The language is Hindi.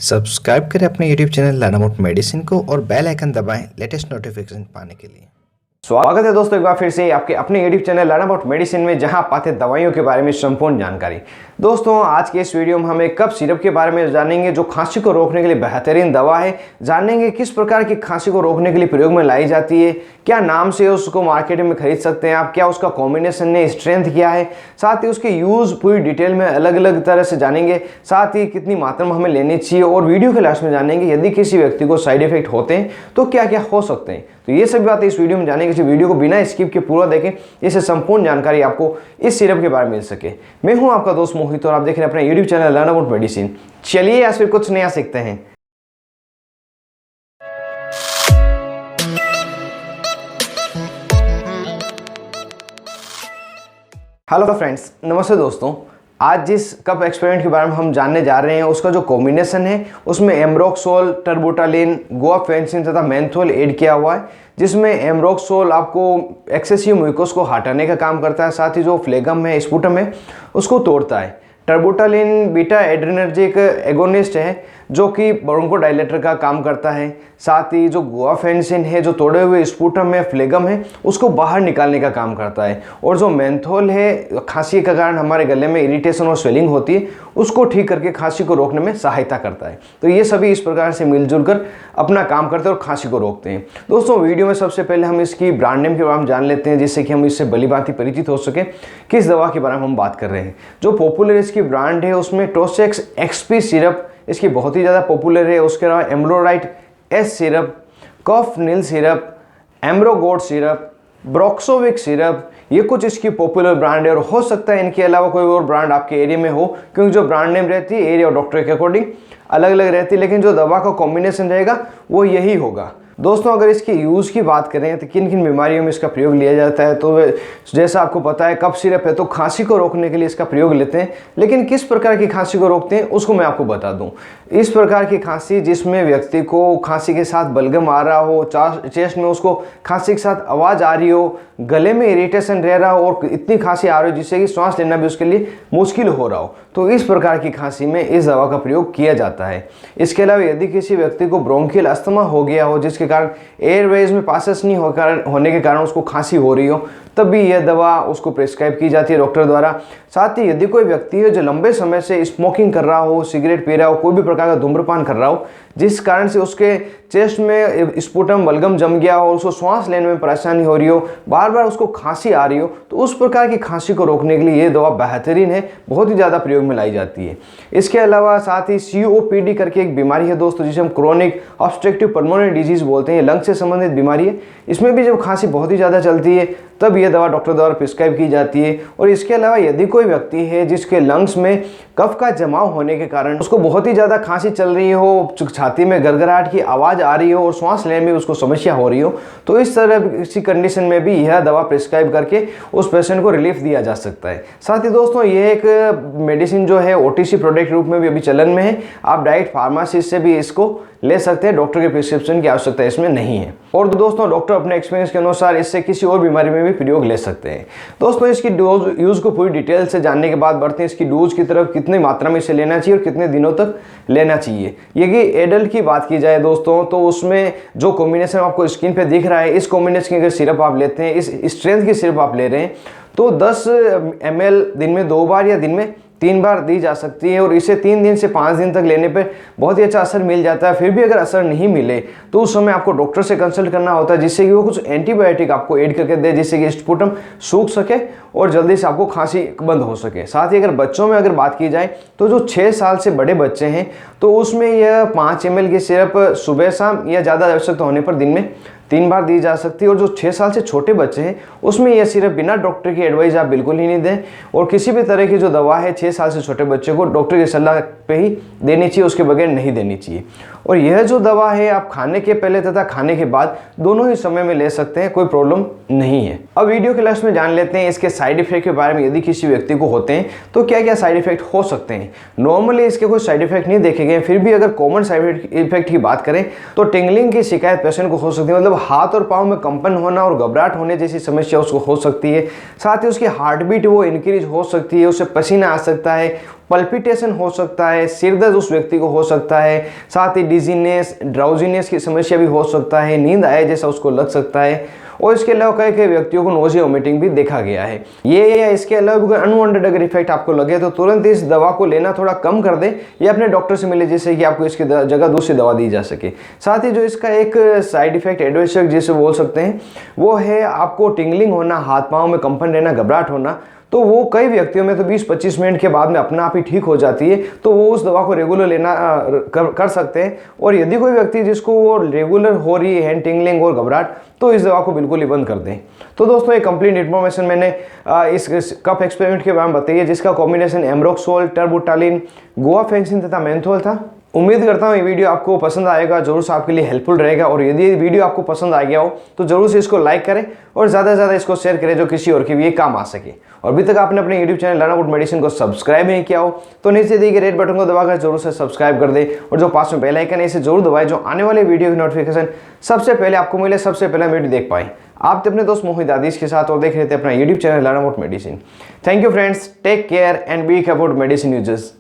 सब्सक्राइब करें अपने यूट्यूब चैनल लर्न मेडिसिन को और बेल आइकन दबाएं लेटेस्ट नोटिफिकेशन पाने के लिए। स्वागत है दोस्तों एक बार फिर से आपके अपने YouTube channel learn about medicine में, जहां आप पाते हैं दवाइयों के बारे में संपूर्ण जानकारी। दोस्तों आज के इस वीडियो में हम एक कफ सिरप के बारे में जानेंगे जो खांसी को रोकने के लिए बेहतरीन दवा है। जानेंगे किस प्रकार की खांसी को रोकने के लिए प्रयोग में लाई जाती है, क्या नाम से उसको मार्केट में खरीद सकते हैं आप, क्या उसका कॉम्बिनेशन है, स्ट्रेंथ क्या है, साथ ही उसके यूज़ पूरी डिटेल में अलग अलग तरह से जानेंगे। साथ ही कितनी मात्रा में हमें लेनी चाहिए और वीडियो के लास्ट में जानेंगे यदि किसी व्यक्ति को साइड इफेक्ट होते हैं तो क्या क्या हो सकते हैं। तो ये सभी बातें इस वीडियो में जानेंगे। इस वीडियो को बिना स्किप के पूरा देखें, इससे संपूर्ण जानकारी आपको इस सिरप के बारे में मिल सके। मैं हूं आपका दोस्त मोहित और आप देख रहे हैं अपना YouTube channel learn about medicine. चलिए आज फिर कुछ नया सीखते हैं। हेलो फ्रेंड्स, नमस्ते दोस्तों। आज जिस कप एक्सपेरिमेंट के बारे में हम जानने जा रहे हैं उसका जो कॉम्बिनेशन है उसमें एम्ब्रोक्सोल, टर्बुटालिन, गुआफेंसिन तथा मेंथोल ऐड किया हुआ है, जिसमें एम्ब्रोक्सोल आपको एक्सेसिव म्यूकस को हटाने का काम करता है, साथ ही जो फ्लेगम है, स्पुटम है, उसको तोड़ता है। टर्बुटालिन बीटा एड्रेनर्जिक एगोनिस्ट है जो कि ब्रोंकोडायलेटर का काम करता है। साथ ही जो गुआफेंसिन है जो तोड़े हुए स्पुटम है, फ्लेगम है, उसको बाहर निकालने का काम करता है। और जो मेंथोल है खांसी के कारण हमारे गले में इरिटेशन और स्वेलिंग होती है उसको ठीक करके खांसी को रोकने में सहायता करता है। तो ये सभी इस प्रकार से मिलजुल कर अपना काम करते हैं और खांसी को रोकते हैं। दोस्तों वीडियो में सबसे पहले हम इसकी ब्रांड नेम के बारे में जान लेते हैं, जिससे कि हम इससे भलीभांति परिचित हो सके किस दवा के बारे में हम बात कर रहे हैं। जो पॉपुलर इसकी ब्रांड है उसमें टोसेक्स एक्सपी सिरप इसकी बहुत ही ज़्यादा पॉपुलर है। उसके अलावा एम्ब्रोराइट एस सिरप, कफ नील सिरप, एम्ब्रोगोड सिरप, ब्रोक्सोविक सिरप, ये कुछ इसकी पॉपुलर ब्रांड है। और हो सकता है इनके अलावा कोई और ब्रांड आपके एरिया में हो, क्योंकि जो ब्रांड नेम रहती है एरिया और डॉक्टर के अकॉर्डिंग अलग अलग रहती है, लेकिन जो दवा का कॉम्बिनेशन रहेगा वो यही होगा। दोस्तों अगर इसके यूज़ की बात करें तो किन किन बीमारियों में इसका प्रयोग लिया जाता है, तो जैसा आपको पता है कफ सिरप है तो खांसी को रोकने के लिए इसका प्रयोग लेते हैं। लेकिन किस प्रकार की खांसी को रोकते हैं उसको मैं आपको बता दूं। इस प्रकार की खांसी जिसमें व्यक्ति को खांसी के साथ बलगम आ रहा हो, चेस्ट में उसको खांसी के साथ आवाज़ आ रही हो, गले में इरिटेशन रह रहा हो और इतनी खांसी आ रही हो जिससे कि सांस लेना भी उसके लिए मुश्किल हो रहा हो, तो इस प्रकार की खांसी में इस दवा का प्रयोग किया जाता है। इसके अलावा यदि किसी व्यक्ति को ब्रोंकियल अस्थमा हो गया हो जिसके कारण एयरवेज में पासेस नहीं होने के कारण उसको खांसी हो रही हो, तब भी यह दवा उसको प्रिस्क्राइब की जाती है डॉक्टर द्वारा। साथ ही यदि कोई व्यक्ति है जो लंबे समय से स्मोकिंग कर रहा हो, सिगरेट पी रहा हो, कोई भी प्रकार का धूम्रपान कर रहा हो, जिस कारण से उसके चेस्ट में स्पुटम बलगम जम गया हो, उसको सांस लेने में परेशानी हो रही हो, बार बार उसको खांसी आ रही हो, तो उस प्रकार की खांसी को रोकने के लिए ये दवा बेहतरीन है, बहुत ही ज़्यादा प्रयोग में लाई जाती है। इसके अलावा साथ ही COPD करके एक बीमारी है दोस्तों, जिसे हम क्रोनिक ऑब्स्ट्रक्टिव पल्मोनरी डिजीज बोलते हैं, लंग से संबंधित बीमारी है। इसमें भी जब खांसी बहुत ही ज़्यादा चलती है तब यह दवा डॉक्टर द्वारा प्रिस्क्राइब की जाती है। और इसके अलावा यदि कोई व्यक्ति है जिसके लंग्स में कफ का जमाव होने के कारण उसको बहुत ही ज़्यादा खांसी चल रही हो, छाती में गड़गड़ाहट की आवाज़ आ रही हो और सांस लेने में उसको समस्या हो रही हो, तो इस तरह किसी कंडीशन में भी यह दवा प्रिस्क्राइब करके उस पेशेंट को रिलीफ दिया जा सकता है। साथ ही दोस्तों यह एक मेडिसिन जो है OTC प्रोडक्ट रूप में भी अभी चलन में है। आप डायरेक्ट फार्मासिस्ट से भी इसको ले सकते हैं, डॉक्टर के प्रिस्क्रिप्शन की आवश्यकता इसमें नहीं है। और दोस्तों डॉक्टर अपने एक्सपीरियंस के अनुसार इससे किसी और बीमारी में भी प्रयोग ले सकते हैं। दोस्तों इसकी डोज यूज़ को पूरी डिटेल से जानने के बाद बढ़ते हैं इसकी डोज की तरफ। कितनी मात्रा में इसे लेना चाहिए और कितने दिनों तक लेना चाहिए। यदि एडल्ट की बात की जाए दोस्तों, तो उसमें जो कॉम्बिनेशन आपको स्क्रीन पर दिख रहा है, इस कॉम्बिनेशन की अगर सिरप आप लेते हैं, इस स्ट्रेंथ की सिरप आप ले रहे हैं, तो 10 ml दिन में 2 बार या दिन में 3 बार दी जा सकती है। और इसे 3 दिन से 5 दिन तक लेने पर बहुत ही अच्छा असर मिल जाता है। फिर भी अगर असर नहीं मिले तो उस समय आपको डॉक्टर से कंसल्ट करना होता है, जिससे कि वो कुछ एंटीबायोटिक आपको ऐड करके दे, जिससे कि स्पुटम सूख सके और जल्दी से आपको खांसी बंद हो सके। साथ ही अगर बच्चों में अगर बात की जाए तो जो 6 साल से बड़े बच्चे हैं तो उसमें यह 5 ml की सिरप सुबह शाम या ज़्यादा आवश्यकता होने पर दिन में 3 बार दी जा सकती है। और जो 6 साल से छोटे बच्चे हैं उसमें यह सिरप बिना डॉक्टर की एडवाइस आप बिल्कुल ही नहीं दें। और किसी भी तरह की जो दवा है 6 साल से छोटे बच्चे को डॉक्टर की सलाह पे ही देनी चाहिए, उसके बगैर नहीं देनी चाहिए। और यह जो दवा है आप खाने के पहले तथा खाने के बाद दोनों ही समय में ले सकते हैं, कोई प्रॉब्लम नहीं है। अब वीडियो के लास्ट में जान लेते हैं इसके साइड इफेक्ट के बारे में। यदि किसी व्यक्ति को होते हैं तो क्या क्या साइड इफेक्ट हो सकते हैं। नॉर्मली इसके कोई साइड इफेक्ट नहीं देखे गए, फिर भी अगर कॉमन साइड इफेक्ट की बात करें तो टिंगलिंग की शिकायत पेशेंट को हो सकती है, मतलब हाथ और पाँव में कंपन होना और घबराहट होने जैसी समस्या उसको हो सकती है। साथ ही उसकी हार्ट बीट वो इंक्रीज हो सकती है, उसे पसीना आ सकता है, पल्पिटेशन हो सकता है, सिर दर्द उस व्यक्ति को हो सकता है, साथ ही डिजीनेस, ड्राउजीनेस की समस्या भी हो सकता है, नींद आए जैसा उसको लग सकता है, और इसके अलावा कई कई व्यक्तियों को नोजिया वोमिटिंग भी देखा गया है। ये या इसके अलावा कोई अनवांटेड अगर इफेक्ट आपको लगे तो तुरंत इस दवा को लेना थोड़ा कम कर दे या अपने डॉक्टर से मिले, जिससे कि आपको इसकी जगह दूसरी दवा दी जा सके। साथ ही जो इसका एक साइड इफेक्ट एडवर्स जिसे बोल सकते हैं वो है आपको टिंगलिंग होना, हाथ पाँव में कंपन रहना, घबराहट होना। तो वो कई व्यक्तियों में तो 20-25 मिनट के बाद में अपने आप ही ठीक हो जाती है, तो वो उस दवा को रेगुलर लेना कर सकते हैं। और यदि कोई व्यक्ति जिसको वो रेगुलर हो रही है हैंड टिंगलिंग और घबराहट, तो इस दवा को बिल्कुल ही बंद कर दें। तो दोस्तों, ये कंप्लीट इन्फॉर्मेशन मैंने इस कफ एक्सपेरिमेंट के बारे में बताई है, जिसका कॉम्बिनेशन एम्ब्रोक्सोल, टर्बुटालिन, गुआफेंसिन तथा मेंथोल था। उम्मीद करता हूँ ये वीडियो आपको पसंद आएगा, जरूर से आपके लिए हेल्पफुल रहेगा। और यदि ये वीडियो आपको पसंद आ गया हो तो जरूर से इसको लाइक करें और ज़्यादा से ज़्यादा इसको शेयर करें, जो किसी और के भी ये काम आ सके। और अभी तक आपने अपने YouTube channel learn about medicine को सब्सक्राइब नहीं किया हो तो नीचे दिए गए रेड बटन को दबाकर जरूर से सब्सक्राइब कर दे, और जो पास में बेल आइकन है इसे जरूर दबाएं, जो आने वाले वीडियो की नोटिफिकेशन सबसे पहले आपको मिले, सबसे पहले वीडियो देख पाए। आप थे अपने दोस्त मोहित आदिश के साथ और देख रहे थे अपना YouTube channel learn about medicine. Thank you friends, take care and be careful medicine users.